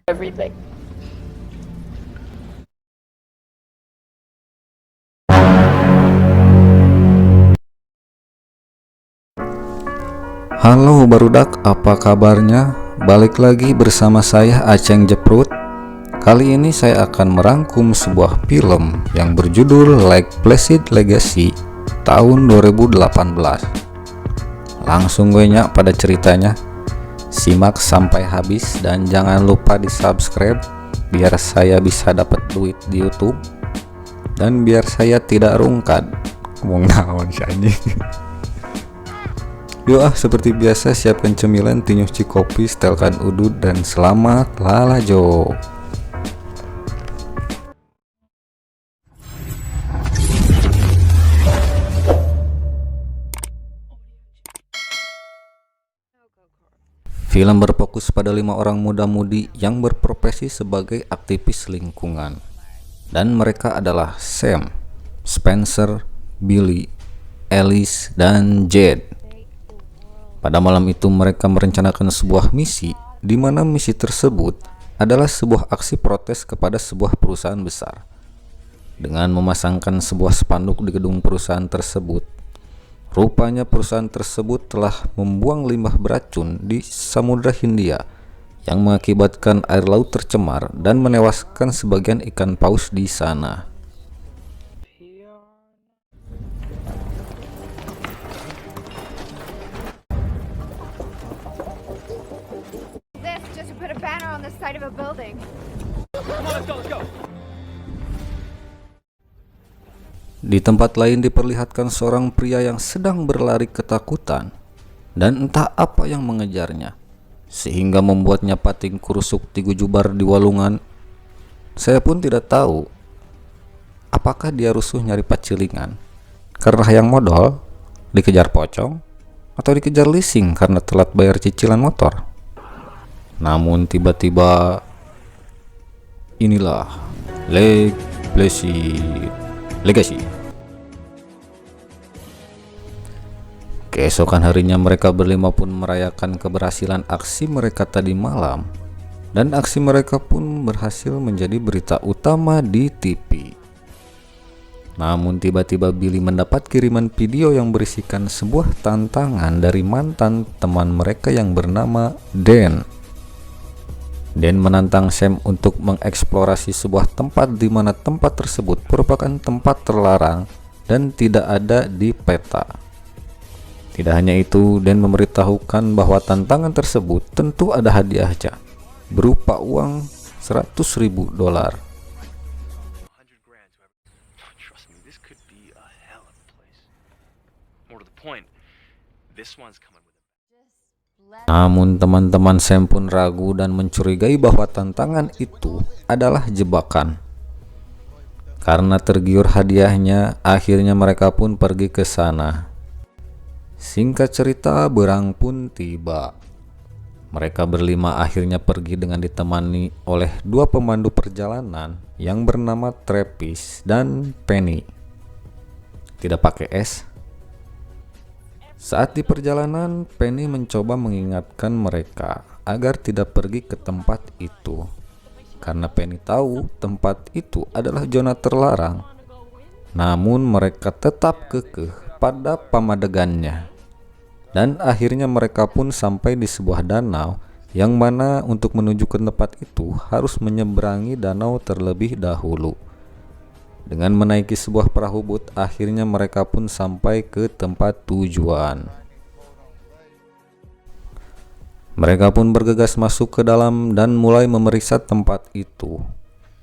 everything. Halo barudak, apa kabarnya? Balik lagi bersama saya Aceng Jeprut. Kali ini saya akan merangkum sebuah film yang berjudul Lake Placid Legacy tahun 2018. Langsung gue nyak pada ceritanya. Simak sampai habis dan jangan lupa di subscribe biar saya bisa dapat duit di YouTube dan biar saya tidak rungkat. Ngomong naon sih anjing. Yuk seperti biasa siapkan cemilan, nyuci kopi, setelkan udut, dan selamat lalajo. Film berfokus pada 5 orang muda-mudi yang berprofesi sebagai aktivis lingkungan. Dan mereka adalah Sam, Spencer, Billy, Alice, dan Jed. Pada malam itu mereka merencanakan sebuah misi, di mana misi tersebut adalah sebuah aksi protes kepada sebuah perusahaan besar. Dengan memasangkan sebuah spanduk di gedung perusahaan tersebut, rupanya perusahaan tersebut telah membuang limbah beracun di Samudra Hindia yang mengakibatkan air laut tercemar dan menewaskan sebagian ikan paus di sana. Just to put a banner on the side of a building. Di tempat lain diperlihatkan seorang pria yang sedang berlari ketakutan dan entah apa yang mengejarnya sehingga membuatnya pating kurusuk digujubar di walungan. Saya pun tidak tahu apakah dia rusuh nyari pacilingan karena hayang modal, dikejar pocong, atau dikejar leasing karena telat bayar cicilan motor. Namun tiba-tiba inilah Lake Placid Legacy. Keesokan harinya mereka berlima pun merayakan keberhasilan aksi mereka tadi malam, dan aksi mereka pun berhasil menjadi berita utama di TV. Namun tiba-tiba Billy mendapat kiriman video yang berisikan sebuah tantangan dari mantan teman mereka yang bernama Dan. Dan menantang Sam untuk mengeksplorasi sebuah tempat di mana tempat tersebut merupakan tempat terlarang dan tidak ada di peta. Tidak hanya itu, Dan memberitahukan bahwa tantangan tersebut tentu ada hadiahnya berupa uang $100.000. Namun teman-teman Sam pun ragu dan mencurigai bahwa tantangan itu adalah jebakan. Karena tergiur hadiahnya, akhirnya mereka pun pergi ke sana. Singkat cerita, berang pun tiba. Mereka berlima akhirnya pergi dengan ditemani oleh 2 pemandu perjalanan yang bernama Travis dan Penny. Tidak pakai S. Saat di perjalanan, Penny mencoba mengingatkan mereka agar tidak pergi ke tempat itu, karena Penny tahu tempat itu adalah zona terlarang. Namun mereka tetap kekeh pada pamadegannya, dan akhirnya mereka pun sampai di sebuah danau, yang mana untuk menuju ke tempat itu harus menyeberangi danau terlebih dahulu. Dengan menaiki sebuah perahu bot, akhirnya mereka pun sampai ke tempat tujuan. Mereka pun bergegas masuk ke dalam dan mulai memeriksa tempat itu,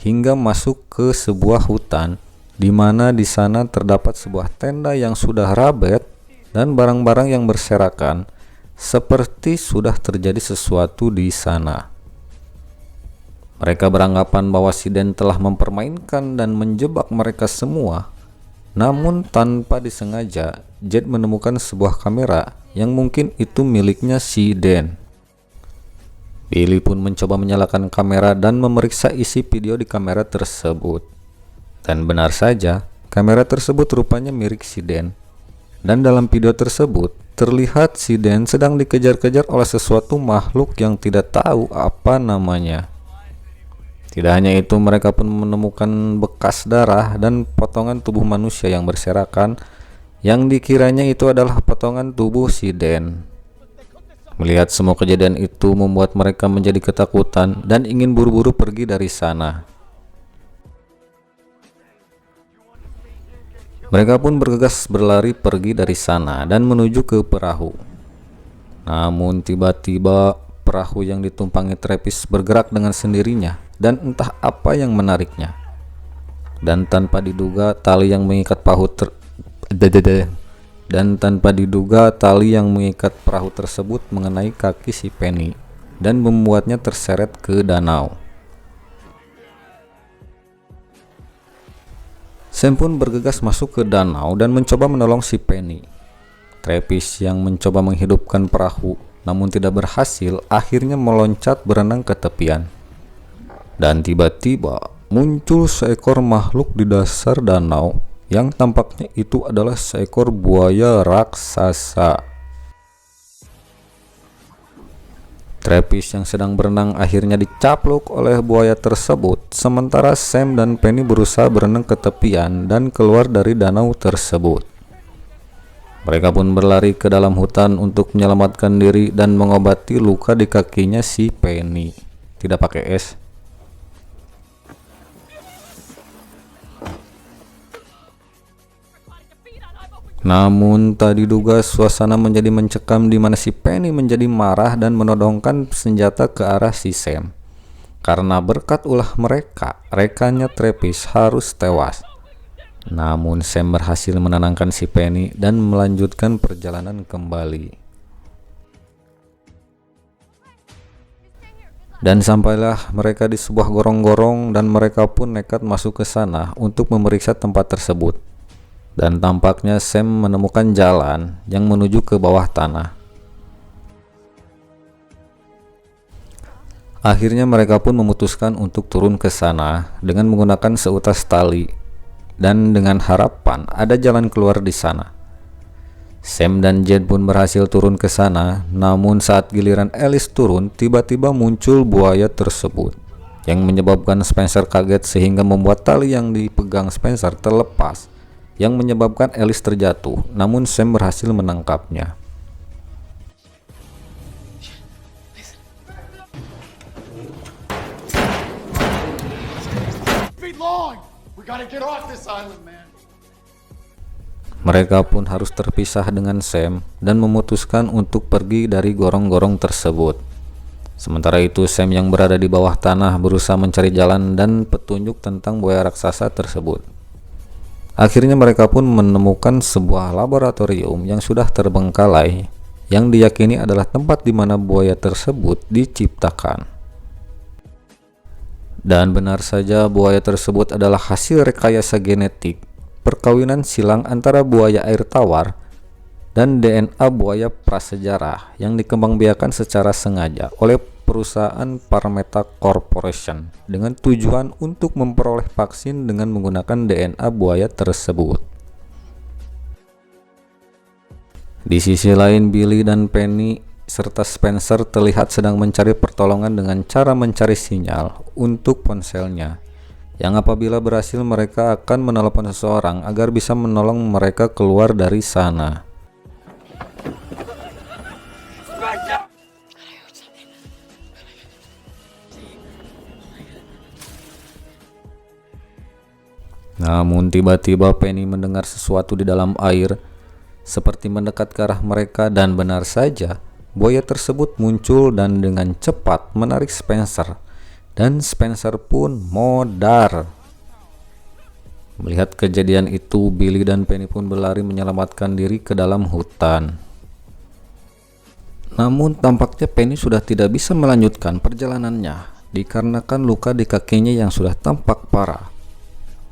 hingga masuk ke sebuah hutan, di mana di sana terdapat sebuah tenda yang sudah rabet dan barang-barang yang berserakan, seperti sudah terjadi sesuatu di sana. Mereka beranggapan bahwa si Dan telah mempermainkan dan menjebak mereka semua. Namun tanpa disengaja, Jed menemukan sebuah kamera yang mungkin itu miliknya si Dan. Billy pun mencoba menyalakan kamera dan memeriksa isi video di kamera tersebut. Dan benar saja, kamera tersebut rupanya milik si Dan. Dan dalam video tersebut, terlihat si Dan sedang dikejar-kejar oleh sesuatu makhluk yang tidak tahu apa namanya. Tidak hanya itu, mereka pun menemukan bekas darah dan potongan tubuh manusia yang berserakan yang dikiranya itu adalah potongan tubuh si Dan. Melihat semua kejadian itu membuat mereka menjadi ketakutan dan ingin buru-buru pergi dari sana. Mereka pun bergegas berlari pergi dari sana dan menuju ke perahu. Namun tiba-tiba perahu yang ditumpangi Travis bergerak dengan sendirinya dan entah apa yang menariknya. Dan tanpa diduga tali yang mengikat perahu tersebut mengenai kaki si Penny dan membuatnya terseret ke danau. Sam pun bergegas masuk ke danau dan mencoba menolong si Penny. Travis yang mencoba menghidupkan perahu namun tidak berhasil, akhirnya meloncat berenang ke tepian. Dan tiba-tiba muncul seekor makhluk di dasar danau yang tampaknya itu adalah seekor buaya raksasa. Travis yang sedang berenang akhirnya dicaplok oleh buaya tersebut, sementara Sam dan Penny berusaha berenang ke tepian dan keluar dari danau tersebut. Mereka pun berlari ke dalam hutan untuk menyelamatkan diri dan mengobati luka di kakinya si Penny. Tidak pakai es. Namun tak diduga suasana menjadi mencekam di mana si Penny menjadi marah dan menodongkan senjata ke arah si Sam. Karena berkat ulah mereka, rekannya Travis harus tewas. Namun Sam berhasil menenangkan si Penny dan melanjutkan perjalanan kembali. Dan sampailah mereka di sebuah gorong-gorong dan mereka pun nekat masuk ke sana untuk memeriksa tempat tersebut. Dan tampaknya Sam menemukan jalan yang menuju ke bawah tanah. Akhirnya mereka pun memutuskan untuk turun ke sana dengan menggunakan seutas tali dan dengan harapan ada jalan keluar di sana. Sam dan Jed pun berhasil turun ke sana, namun saat giliran Alice turun, tiba-tiba muncul buaya tersebut yang menyebabkan Spencer kaget sehingga membuat tali yang dipegang Spencer terlepas, yang menyebabkan Alice terjatuh, namun Sam berhasil menangkapnya. Mereka pun harus terpisah dengan Sam dan memutuskan untuk pergi dari gorong-gorong tersebut. Sementara itu Sam yang berada di bawah tanah berusaha mencari jalan dan petunjuk tentang buaya raksasa tersebut. Akhirnya mereka pun menemukan sebuah laboratorium yang sudah terbengkalai, yang diyakini adalah tempat di mana buaya tersebut diciptakan. Dan benar saja, buaya tersebut adalah hasil rekayasa genetik perkawinan silang antara buaya air tawar dan DNA buaya prasejarah yang dikembangbiakan secara sengaja oleh perusahaan Parmeta Corporation dengan tujuan untuk memperoleh vaksin dengan menggunakan DNA buaya tersebut. Di sisi lain, Billy dan Penny serta Spencer terlihat sedang mencari pertolongan dengan cara mencari sinyal untuk ponselnya, yang apabila berhasil mereka akan menelepon seseorang agar bisa menolong mereka keluar dari sana. Namun tiba-tiba Penny mendengar sesuatu di dalam air, seperti mendekat ke arah mereka, dan benar saja, buaya tersebut muncul dan dengan cepat menarik Spencer, dan Spencer pun modar. Melihat kejadian itu, Billy dan Penny pun berlari menyelamatkan diri ke dalam hutan. Namun tampaknya Penny sudah tidak bisa melanjutkan perjalanannya dikarenakan luka di kakinya yang sudah tampak parah.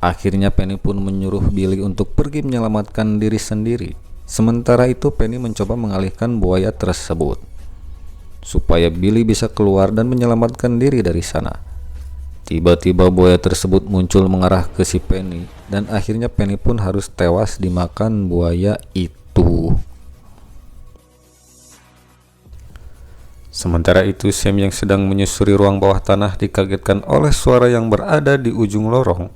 Akhirnya Penny pun menyuruh Billy untuk pergi menyelamatkan diri sendiri. Sementara itu Penny mencoba mengalihkan buaya tersebut supaya Billy bisa keluar dan menyelamatkan diri dari sana. Tiba-tiba buaya tersebut muncul mengarah ke si Penny dan akhirnya Penny pun harus tewas dimakan buaya itu. Sementara itu, Sam yang sedang menyusuri ruang bawah tanah dikagetkan oleh suara yang berada di ujung lorong.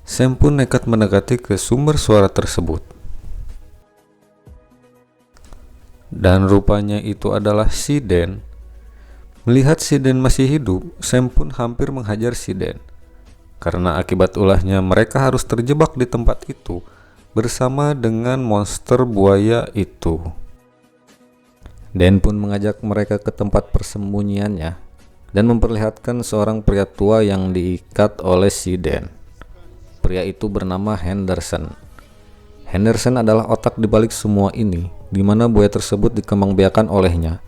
Sam pun nekat mendekati ke sumber suara tersebut. Dan rupanya itu adalah si Dan. Melihat si Dan masih hidup, Sam pun hampir menghajar si Dan. Karena akibat ulahnya mereka harus terjebak di tempat itu bersama dengan monster buaya itu. Dan pun mengajak mereka ke tempat persembunyiannya dan memperlihatkan seorang pria tua yang diikat oleh si Dan. Pria itu bernama Henderson. Henderson adalah otak dibalik semua ini, di mana buaya tersebut dikembangbiakan olehnya.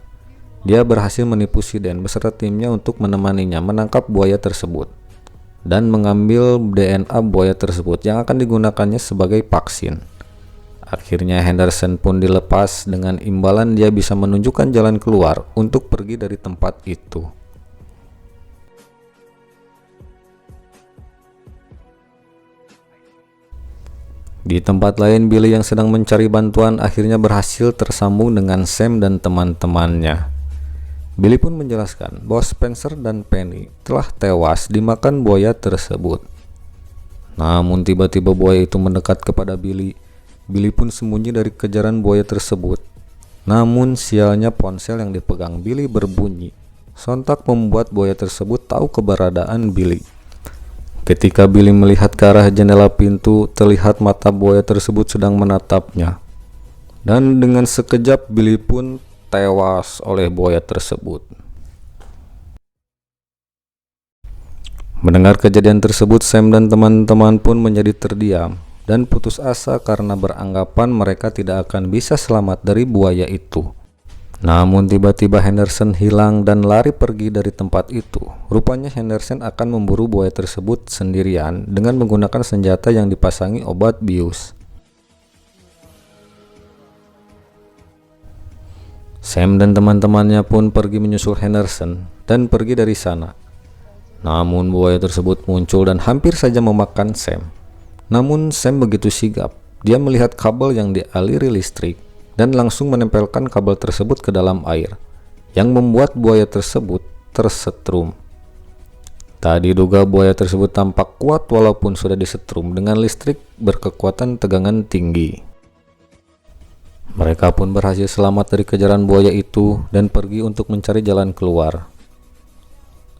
Dia berhasil menipu si Dan beserta timnya untuk menemaninya menangkap buaya tersebut dan mengambil DNA buaya tersebut yang akan digunakannya sebagai vaksin. Akhirnya Henderson pun dilepas dengan imbalan dia bisa menunjukkan jalan keluar untuk pergi dari tempat itu. Di tempat lain, Billy yang sedang mencari bantuan akhirnya berhasil tersambung dengan Sam dan teman-temannya. Billy pun menjelaskan bahwa Spencer dan Penny telah tewas dimakan buaya tersebut. Namun tiba-tiba buaya itu mendekat kepada Billy. Billy pun sembunyi dari kejaran buaya tersebut. Namun sialnya ponsel yang dipegang Billy berbunyi. Sontak membuat buaya tersebut tahu keberadaan Billy. Ketika Billy melihat ke arah jendela pintu, terlihat mata buaya tersebut sedang menatapnya. Dan dengan sekejap Billy pun tewas oleh buaya tersebut. Mendengar kejadian tersebut, Sam dan teman-teman pun menjadi terdiam dan putus asa karena beranggapan mereka tidak akan bisa selamat dari buaya itu. Namun tiba-tiba Henderson hilang dan lari pergi dari tempat itu. Rupanya Henderson akan memburu buaya tersebut sendirian dengan menggunakan senjata yang dipasangi obat bius. Sam dan teman-temannya pun pergi menyusul Henderson dan pergi dari sana. Namun buaya tersebut muncul dan hampir saja memakan Sam. Namun Sam begitu sigap, dia melihat kabel yang dialiri listrik dan langsung menempelkan kabel tersebut ke dalam air, yang membuat buaya tersebut tersetrum. Tak diduga buaya tersebut tampak kuat walaupun sudah disetrum dengan listrik berkekuatan tegangan tinggi. Mereka pun berhasil selamat dari kejaran buaya itu dan pergi untuk mencari jalan keluar.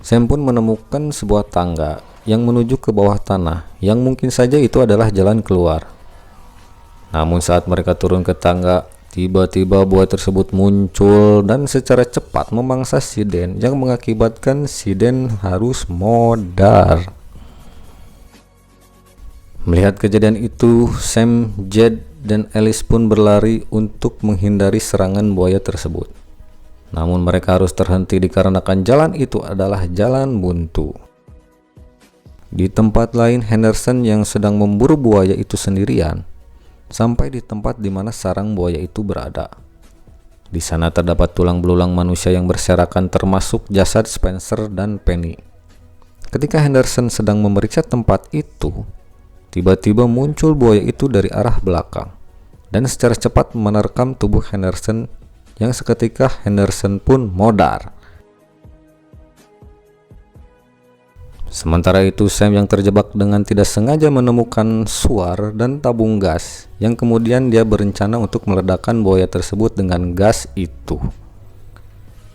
Sam pun menemukan sebuah tangga yang menuju ke bawah tanah, yang mungkin saja itu adalah jalan keluar. Namun saat mereka turun ke tangga, tiba-tiba buaya tersebut muncul dan secara cepat memangsa si Dan, yang mengakibatkan si Dan harus modar. Melihat kejadian itu, Sam, Jed, dan Alice pun berlari untuk menghindari serangan buaya tersebut. Namun mereka harus terhenti dikarenakan jalan itu adalah jalan buntu. Di tempat lain, Henderson yang sedang memburu buaya itu sendirian sampai di tempat di mana sarang buaya itu berada. Di sana terdapat tulang belulang manusia yang berserakan termasuk jasad Spencer dan Penny. Ketika Henderson sedang memeriksa tempat itu, tiba-tiba muncul buaya itu dari arah belakang dan secara cepat menerkam tubuh Henderson, yang seketika Henderson pun modar. Sementara itu Sam yang terjebak dengan tidak sengaja menemukan suar dan tabung gas, yang kemudian dia berencana untuk meledakkan buaya tersebut dengan gas itu.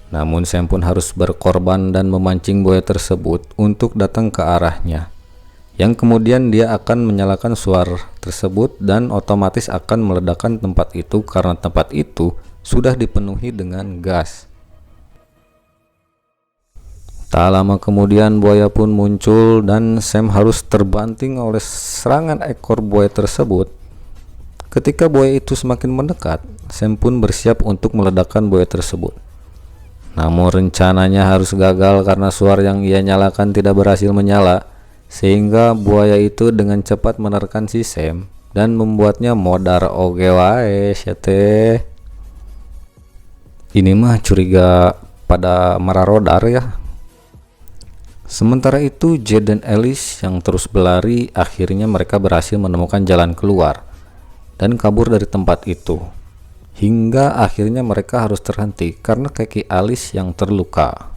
Namun Sam pun harus berkorban dan memancing buaya tersebut untuk datang ke arahnya, yang kemudian dia akan menyalakan suar tersebut dan otomatis akan meledakkan tempat itu karena tempat itu sudah dipenuhi dengan gas. Tak lama kemudian buaya pun muncul dan Sam harus terbanting oleh serangan ekor buaya tersebut. Ketika buaya itu semakin mendekat, Sam pun bersiap untuk meledakkan buaya tersebut. Namun rencananya harus gagal karena suar yang ia nyalakan tidak berhasil menyala, sehingga buaya itu dengan cepat menerkam si Sam dan membuatnya modar oge wae teh. Ini mah curiga pada mararodar ya. Sementara itu Jed dan Alice yang terus berlari, akhirnya mereka berhasil menemukan jalan keluar dan kabur dari tempat itu. hingga akhirnya mereka harus terhenti karena kaki Alice yang terluka.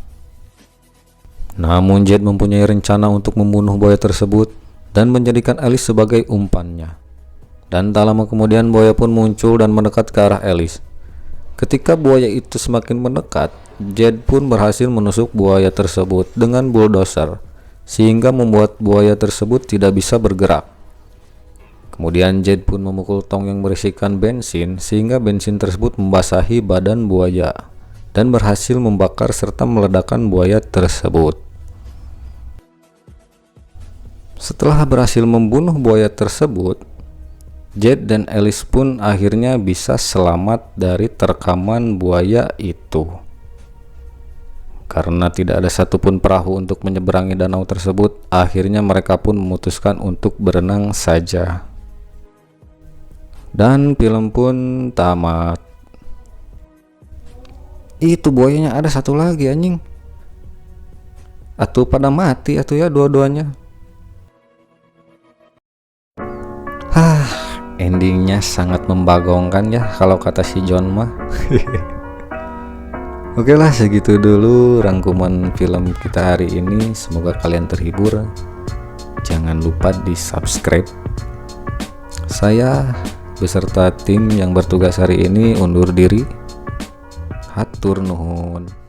Namun Jed mempunyai rencana untuk membunuh buaya tersebut dan menjadikan Alice sebagai umpannya. Dan tak lama kemudian buaya pun muncul dan mendekat ke arah Alice. Ketika buaya itu semakin mendekat, Jed pun berhasil menusuk buaya tersebut dengan bulldozer sehingga membuat buaya tersebut tidak bisa bergerak. Kemudian Jed pun memukul tong yang berisikan bensin sehingga bensin tersebut membasahi badan buaya dan berhasil membakar serta meledakkan buaya tersebut. Setelah berhasil membunuh buaya tersebut, Jed dan Alice pun akhirnya bisa selamat dari terkaman buaya itu. Karena tidak ada satupun perahu untuk menyeberangi danau tersebut, akhirnya mereka pun memutuskan untuk berenang saja. Dan film pun tamat. Itu buayanya ada satu lagi anjing. Atuh pada mati atuh ya dua-duanya. Endingnya sangat membagongkan ya kalau kata si John mah. Oke lah, segitu dulu rangkuman film kita hari ini. Semoga kalian terhibur. Jangan lupa di subscribe. Saya beserta tim yang bertugas hari ini undur diri. Hatur nuhun.